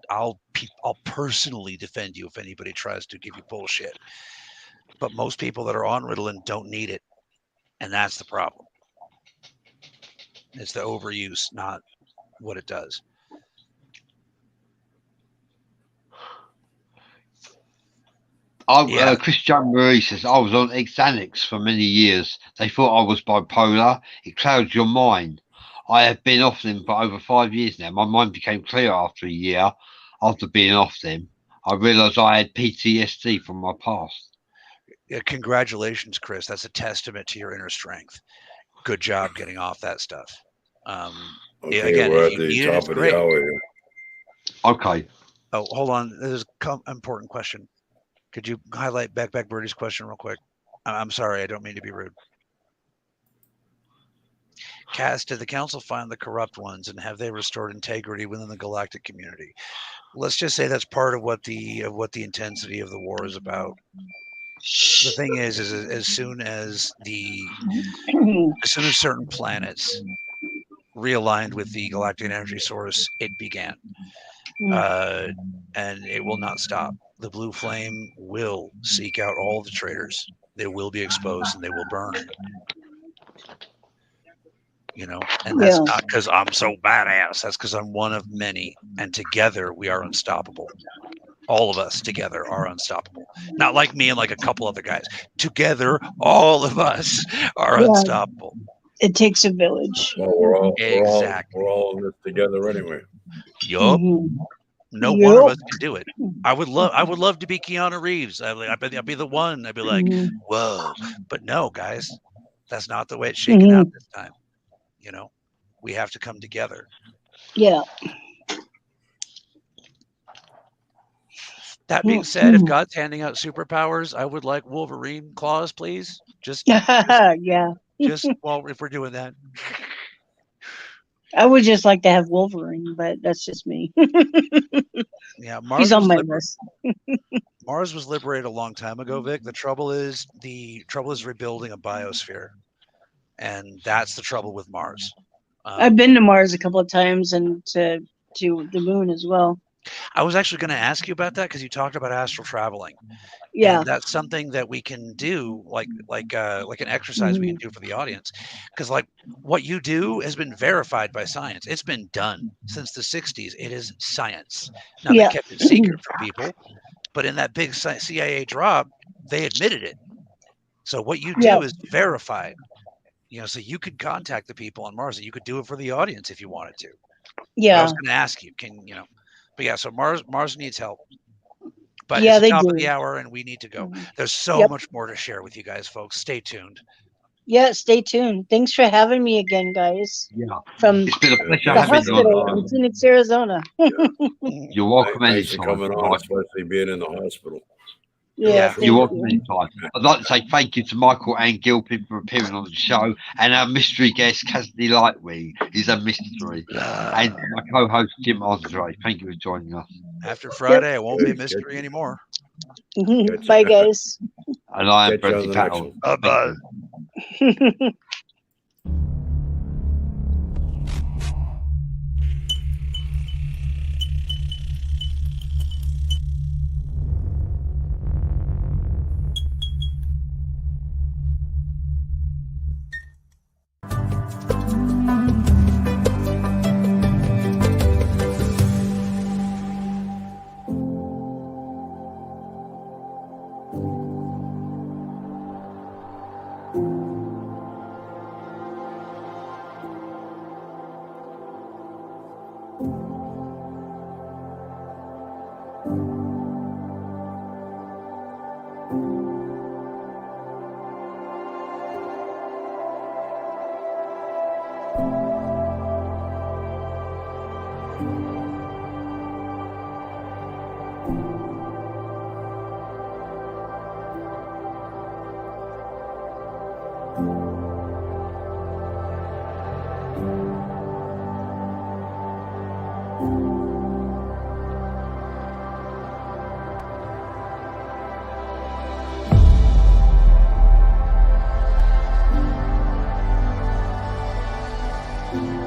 I'll personally defend you if anybody tries to give you bullshit. But most people that are on Ritalin don't need it, and that's the problem. It's the overuse, not what it does. Christian Marie says, I was on Xanax for many years. They thought I was bipolar. It clouds your mind. I have been off them for over 5 years now. My mind became clear after a year after being off them. I realized I had PTSD from my past. Congratulations, Chris. That's a testament to your inner strength. Good job getting off that stuff. Okay, again, we're if at you the need top it, of great. the hour here. Okay. Oh, hold on. There's an important question. Could you highlight Back Birdie's question real quick? I'm sorry, I don't mean to be rude. Cass, did the council find the corrupt ones, and have they restored integrity within the galactic community? Let's just say that's part of what the intensity of the war is about. The thing is as soon as certain planets realigned with the galactic energy source, it began, and it will not stop. The blue flame will seek out all the traitors. They will be exposed and they will burn. You know, and that's not because I'm so badass. That's because I'm one of many, and together we are unstoppable. All of us together are unstoppable. Not like me and like a couple other guys. Together, all of us are unstoppable. It takes a village. Well, we're all in this together anyway. Yup. No one of us can do it. I would love to be Keanu Reeves. I'd be the one. I'd be like, whoa. But no, guys, that's not the way it's shaking out this time. You know, we have to come together. Yeah. That being said, if God's handing out superpowers, I would like Wolverine claws, please. Just yeah. Well, if we're doing that. I would just like to have Wolverine, but that's just me. Yeah, he's on my list. Mars was liberated a long time ago, Vic. The trouble is rebuilding a biosphere, and that's the trouble with Mars. I've been to Mars a couple of times, and to the moon as well. I was actually going to ask you about that because you talked about astral traveling. Yeah, and that's something that we can do, like an exercise we can do for the audience, because like what you do has been verified by science. It's been done since the 60s. It is science. Now they kept it secret from people, but in that big CIA drop, they admitted it. So what you do is verified. You know, so you could contact the people on Mars, and you could do it for the audience if you wanted to. Yeah, I was going to ask you, but yeah, so Mars needs help. But it's the top of the hour, and we need to go. There's so much more to share with you guys, folks. Stay tuned. Yeah, stay tuned. Thanks for having me again, guys. Yeah, from it's been a pleasure the having hospital in Phoenix, Arizona. You're welcome Thanks anytime. for coming on, especially being in the hospital. Yeah, you're welcome anytime. I'd like to say thank you to Michael Ann Gilpin for appearing on the show, and our mystery guest, Cassidy Lightwing. He's a mystery. And my co-host, Jim Andre. Thank you for joining us. After Friday, it won't be a mystery anymore. Bye, guys. And I am Brendan Powell. Bye-bye. you.